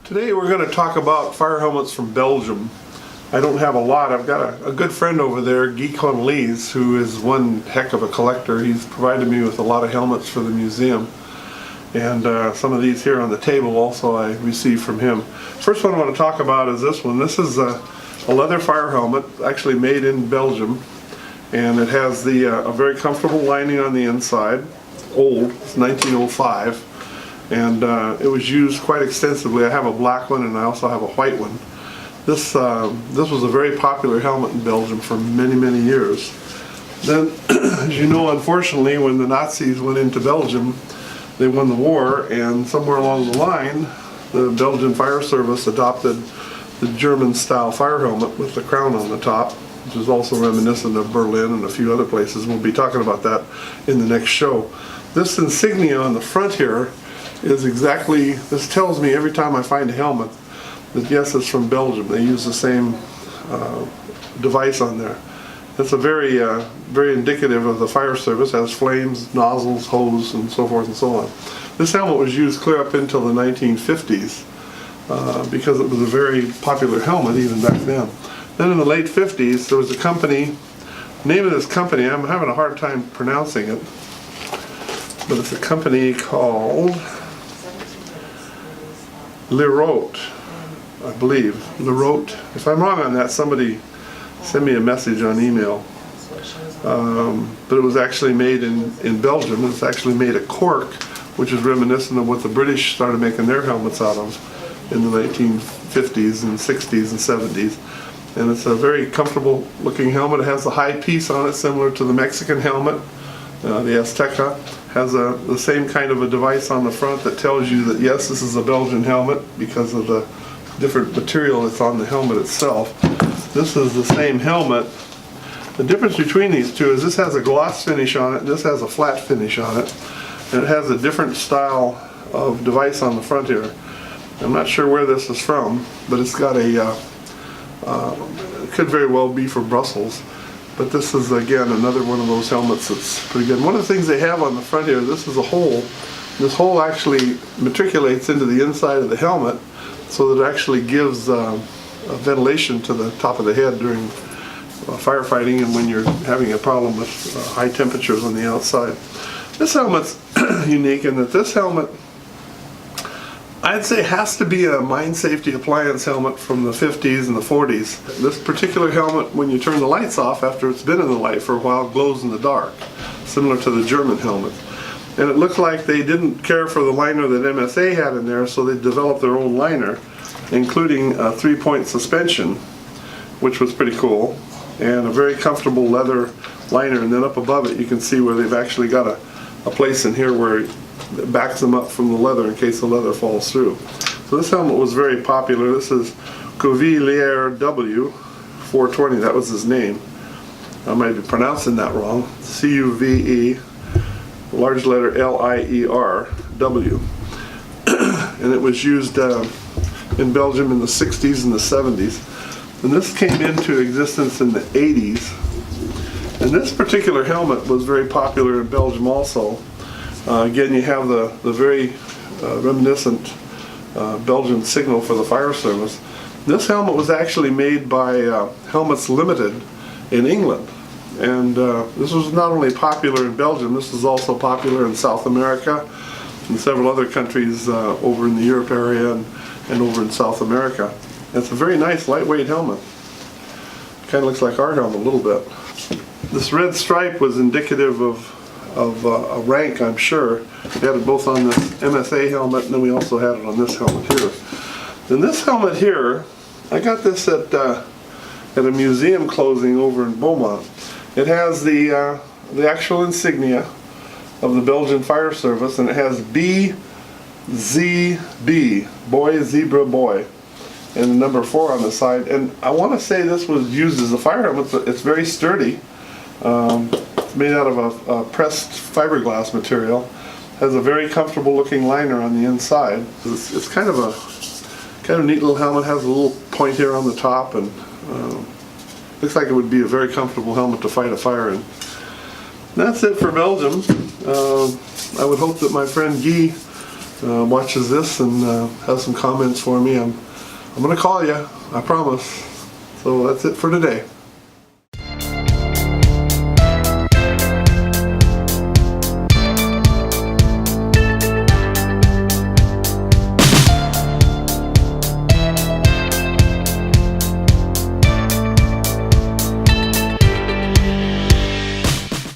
Today we're going to talk about fire helmets from Belgium. I don't have a lot. I've got a good friend over there, Guy Connelly's, who is one heck of a collector. He's provided me with a lot of helmets for the museum. And some of these here on the table also I received from him. First one I want to talk about is this one. This is a leather fire helmet, actually made in Belgium. And it has a very comfortable lining on the inside. Old, it's 1905. And it was used quite extensively. I have a black one and I also have a white one. This was a very popular helmet in Belgium for many, many years. Then, as you know, unfortunately, when the Nazis went into Belgium, they won the war, and somewhere along the line, the Belgian Fire Service adopted the German-style fire helmet with the crown on the top, which is also reminiscent of Berlin and a few other places. We'll be talking about that in the next show. This insignia on the front here is exactly, this tells me every time I find a helmet that yes, it's from Belgium. They use the same device on there. It's a very indicative of the fire service. It has flames, nozzles, hose, and so forth and so on. This helmet was used clear up until the 1950s because it was a very popular helmet even back then. Then in the late 50s, there was a company, name of this company, I'm having a hard time pronouncing it, but it's a company called Lerote, I believe. Lerote. If I'm wrong on that, somebody send me a message on email. But it was actually made in Belgium. It's actually made of cork, which is reminiscent of what the British started making their helmets out of in the 1950s and 60s and 70s. And it's a very comfortable looking helmet. It has a high piece on it similar to the Mexican helmet. The Azteca has the same kind of a device on the front that tells you that yes, this is a Belgian helmet because of the different material that's on the helmet itself. This is the same helmet. The difference between these two is this has a gloss finish on it and this has a flat finish on it. And it has a different style of device on the front here. I'm not sure where this is from, but it's got it could very well be from Brussels. But this is, again, another one of those helmets that's pretty good. One of the things they have on the front here, this is a hole. This hole actually matriculates into the inside of the helmet so that it actually gives ventilation to the top of the head during firefighting and when you're having a problem with high temperatures on the outside. This helmet's unique in that this helmet, I'd say, has to be a mine safety appliance helmet from the 50s and the 40s. This particular helmet, when you turn the lights off after it's been in the light for a while, glows in the dark, similar to the German helmet. And it looked like they didn't care for the liner that MSA had in there, so they developed their own liner, including a 3-point suspension, which was pretty cool, and a very comfortable leather liner. And then up above it you can see where they've actually got a place in here where it backs them up from the leather in case the leather falls through. So this helmet was very popular. This is Cuvelier W 420, that was his name. I might be pronouncing that wrong. C-U-V-E, large letter L-I-E-R, W. And it was used in Belgium in the 60s and the 70s. And this came into existence in the 80s. And this particular helmet was very popular in Belgium also. Again, you have the very reminiscent Belgian signal for the fire service. This helmet was actually made by Helmets Limited in England. And this was not only popular in Belgium, this was also popular in South America and several other countries over in the Europe area and over in South America. It's a very nice lightweight helmet. Kind of looks like our helmet a little bit. This red stripe was indicative of a rank, I'm sure. We had it both on this MSA helmet and then we also had it on this helmet here. And this helmet here, I got this at a museum closing over in Beaumont. It has the actual insignia of the Belgian Fire Service, and it has BZB, boy, zebra, boy, and the number 4 on the side. And I want to say this was used as a fire helmet. It's very sturdy. It's made out of a pressed fiberglass material. Has a very comfortable looking liner on the inside. It's kind of a neat little helmet. Has a little point here on the top, and looks like it would be a very comfortable helmet to fight a fire in. That's it for Belgium. I would hope that my friend Guy watches this and has some comments for me, I'm going to call you, I promise. So that's it for today.